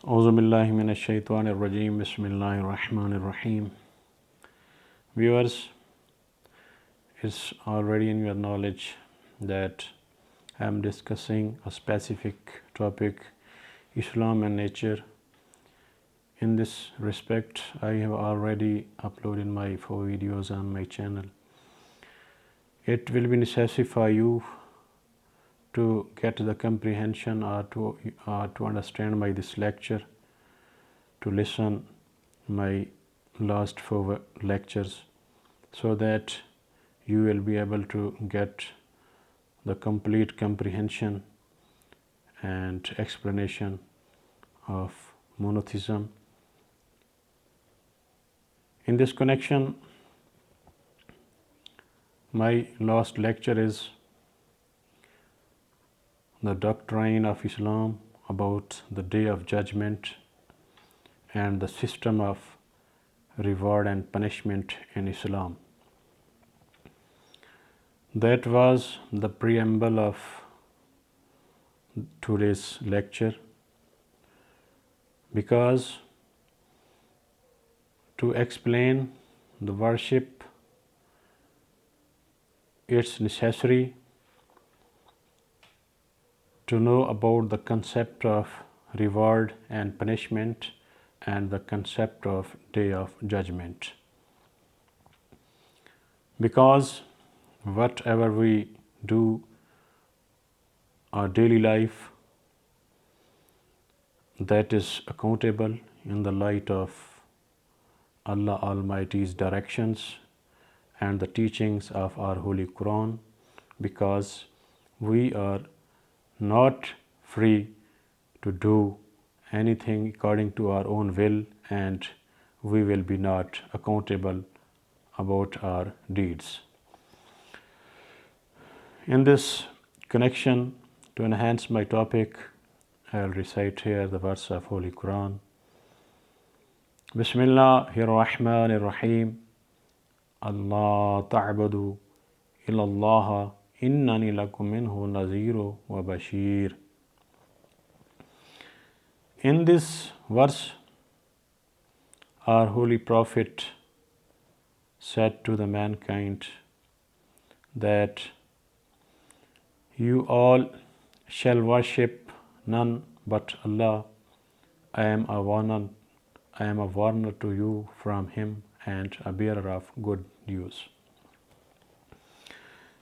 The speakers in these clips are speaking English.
Auzu billahi minash shaitanir rajim. Bismillahir rahmanir rahim. Viewers, it's already in your knowledge that I am discussing a specific topic, Islam and nature. In this respect, I have already uploaded my 4 videos on my channel. It will be necessary for you to get the comprehension or to understand by this lecture, to listen my last 4 lectures, so that you will be able to get the complete comprehension and explanation of monotheism. In this connection, my last lecture is the doctrine of Islam about the Day of Judgment and the system of reward and punishment in Islam. That was the preamble of today's lecture, because to explain the worship, it's necessary to know about the concept of reward and punishment and the concept of Day of Judgment. Because whatever we do our daily life, that is accountable in the light of Allah Almighty's directions and the teachings of our Holy Quran, because we are not free to do anything according to our own will, and we will be not accountable about our deeds. In this connection, to enhance my topic, I'll recite here the verse of Holy Quran. Bismillahir Rahmanir Rahim. Allah ta'budu illa Allah innani lakum minhu naziru wa bashir. In this verse, our Holy Prophet said to the mankind that you all shall worship none but Allah. I am a warner to you from Him and a bearer of good news.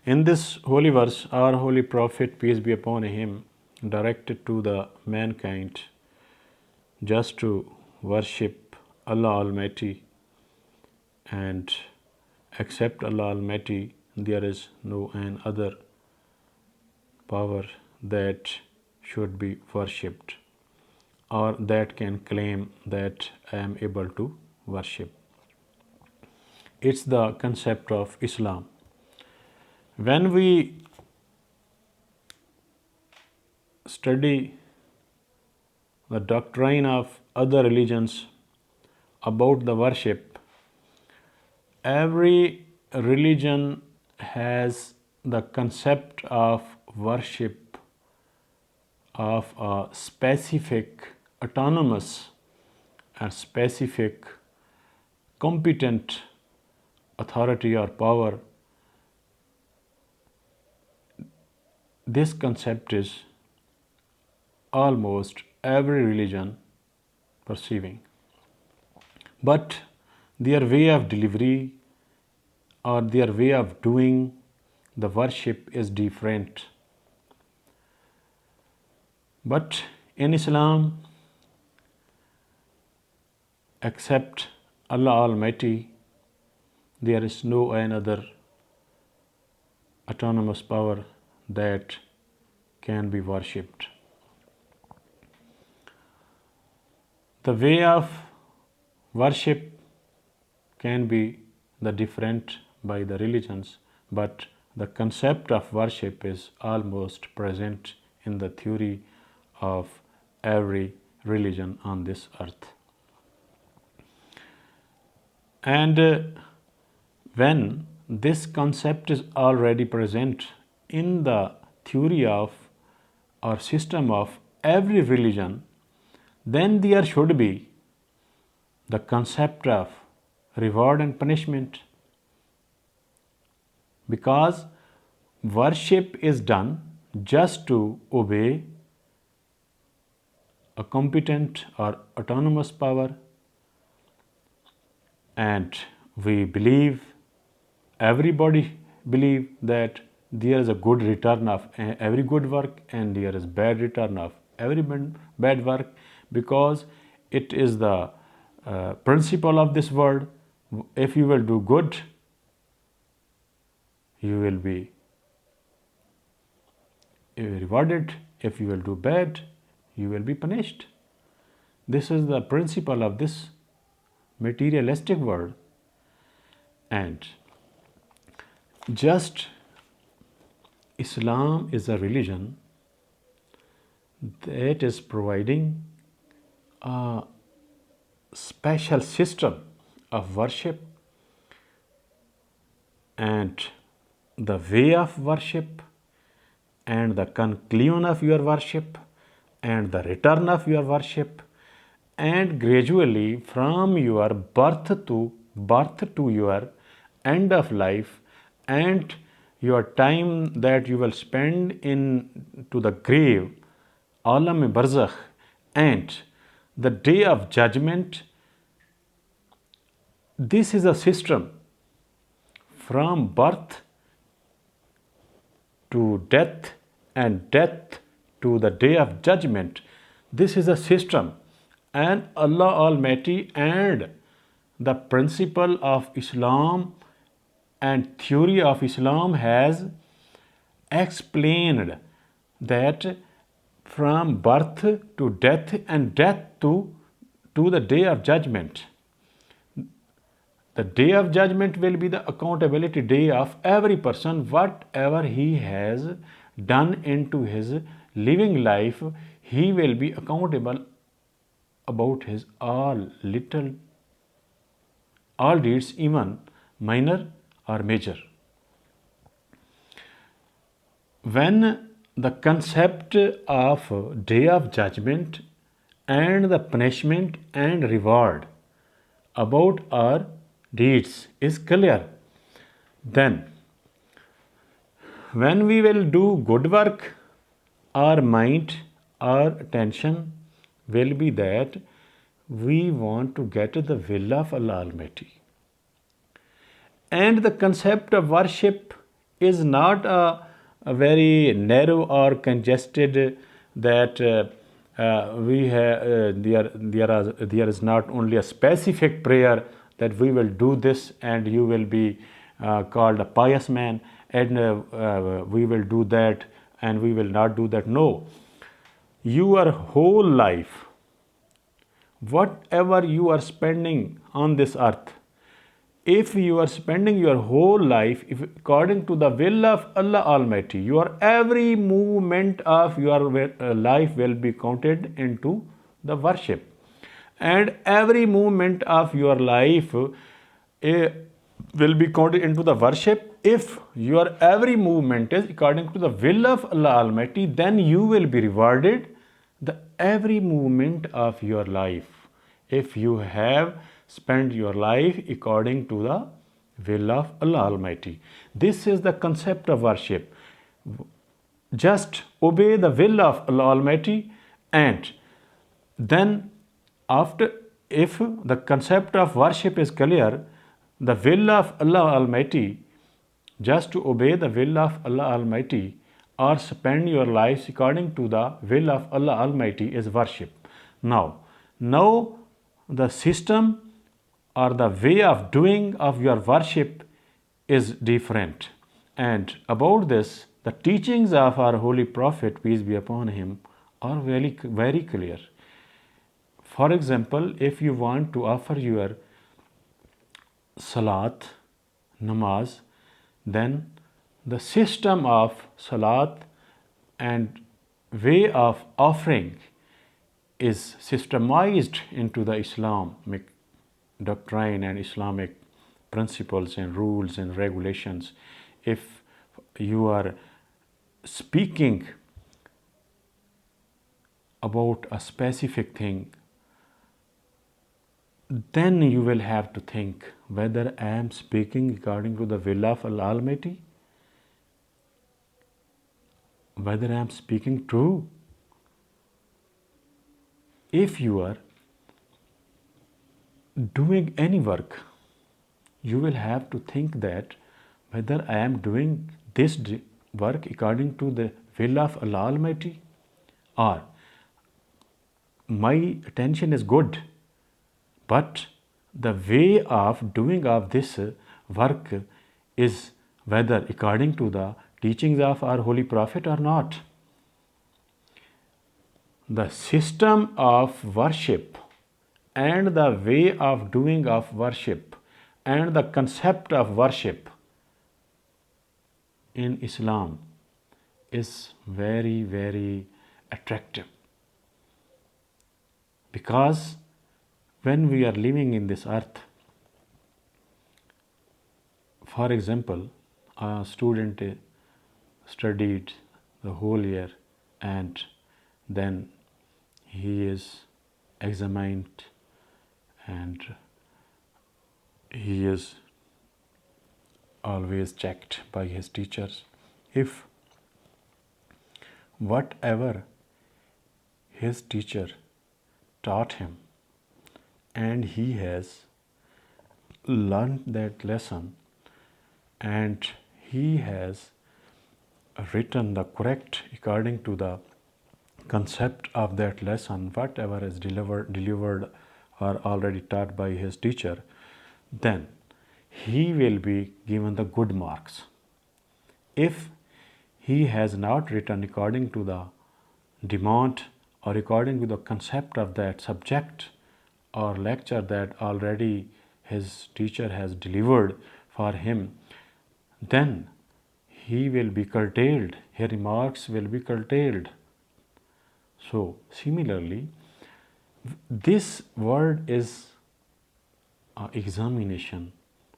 In this holy verse, our Holy Prophet, peace be upon him, directed to the mankind just to worship Allah Almighty and accept Allah Almighty. There is no other power that should be worshipped or that can claim that I am able to worship. It's the concept of Islam. When we study the doctrine of other religions about the worship, every religion has the concept of worship of a specific, autonomous, and specific, competent authority or power. This concept is almost every religion perceiving, but their way of delivery or their way of doing the worship is different. But in Islam, except Allah Almighty, there is no another autonomous power that can be worshipped. The way of worship can be the different by the religions, but the concept of worship is almost present in the theory of every religion on this earth. And when this concept is already present in the theory of or system of every religion, then there should be the concept of reward and punishment, because worship is done just to obey a competent or autonomous power, and we believe, everybody believe that there is a good return of every good work and there is bad return of every bad work, because it is the principle of this world. If you will do good, you will be rewarded. If you will do bad, you will be punished. This is the principle of this materialistic world. And just Islam is a religion that is providing a special system of worship, and the way of worship, and the conclusion of your worship, and the return of your worship, and gradually from your birth to your end of life, and your time that you will spend in to the grave, alam barzakh, and the day of judgment. This is a system from birth to death, and death to the day of judgment. This is a system, and Allah Almighty and the principle of Islam and theory of Islam has explained that from birth to death, and death to the day of judgment. The day of judgment will be the accountability day of every person. Whatever he has done into his living life, he will be accountable about his all deeds, even minor or major. When the concept of day of judgment and the punishment and reward about our deeds is clear, then when we will do good work, our mind, our attention will be that we want to get the will of Allah Almighty. And the concept of worship is not a very narrow or congested that there is not only a specific prayer that we will do this and you will be called a pious man, and we will do that and we will not do that. No, your whole life, whatever you are spending on this earth, if you are spending your whole life according to the will of Allah Almighty, your every movement of your life will be counted into the worship. And every movement of your life will be counted into the worship. If your every movement is according to the will of Allah Almighty, then you will be rewarded the every movement of your life. If you have spent your life according to the will of Allah Almighty. This is the concept of worship. Just obey the will of Allah Almighty, and then after, if the concept of worship is clear, the will of Allah Almighty, just to obey the will of Allah Almighty or spend your lives according to the will of Allah Almighty is worship. Now the system or the way of doing of your worship is different. And about this, the teachings of our Holy Prophet, peace be upon him, are very, very clear. For example, if you want to offer your salat, namaz, then the system of salat and way of offering is systemized into the Islamic doctrine and Islamic principles and rules and regulations. If you are speaking about a specific thing then you will have to think whether I am speaking according to the will of Allah Almighty, whether I am speaking true. If you are doing any work, you will have to think that whether I am doing this work according to the will of Allah Almighty, or my attention is good, but the way of doing of this work is whether according to the teachings of our Holy Prophet or not. The system of worship and the way of doing of worship and the concept of worship in Islam is very, very attractive, because when we are living in this earth, for example, a student studied the whole year and then he is examined and he is always checked by his teachers. If whatever his teacher taught him and he has learned that lesson and he has written the correct according to the concept of that lesson, whatever is delivered or already taught by his teacher, then he will be given the good marks. If he has not written according to the demand or according to the concept of that subject or lecture that already his teacher has delivered for him, then he will be curtailed, his remarks will be curtailed. So similarly, this word is an examination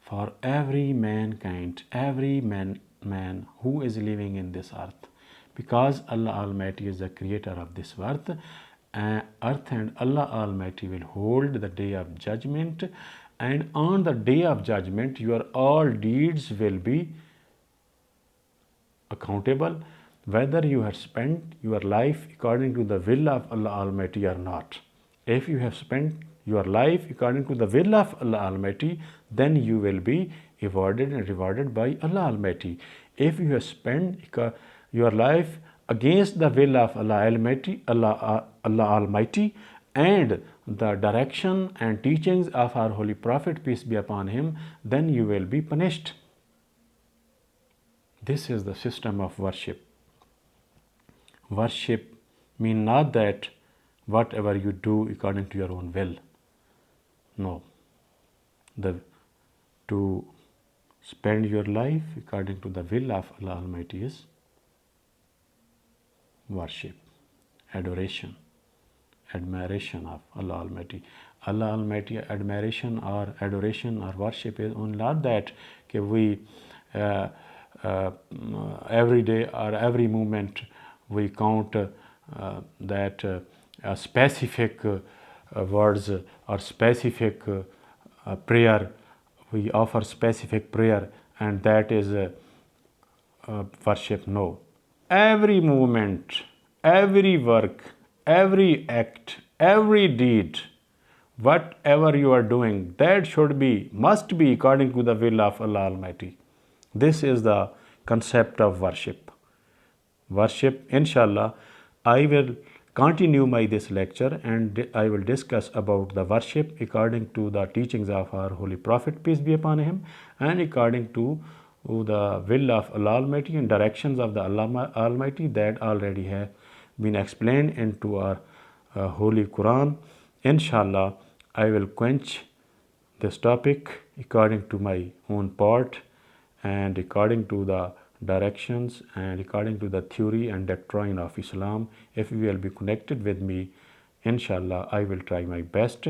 for every mankind, every man who is living in this earth, because Allah Almighty is the creator of this earth, and Allah Almighty will hold the day of judgment, and on the day of judgment your all deeds will be accountable, whether you have spent your life according to the will of Allah Almighty or not. If you have spent your life according to the will of Allah Almighty, then you will be awarded and rewarded by Allah Almighty. If you have spent your life against the will of Allah Almighty and the direction and teachings of our Holy Prophet, peace be upon him, then you will be punished. This is the system of worship. Worship means not that whatever you do according to your own will. No. To spend your life according to the will of Allah Almighty is worship, adoration, admiration of Allah Almighty. Allah Almighty admiration or adoration or worship is only not that we every day or every moment we count that specific words or specific prayer, we offer specific prayer and that is worship. No. Every movement, every work, every act, every deed, whatever you are doing, that must be according to the will of Allah Almighty. This is the concept of worship. Worship, inshallah, I will continue this lecture and I will discuss about the worship according to the teachings of our Holy Prophet, peace be upon him, and according to the will of Allah Almighty and directions of the Allah Almighty that already have been explained into our Holy Quran. Inshallah, I will quench this topic according to my own part and according to the directions and according to the theory and doctrine of Islam. If you will be connected with me, inshallah, I will try my best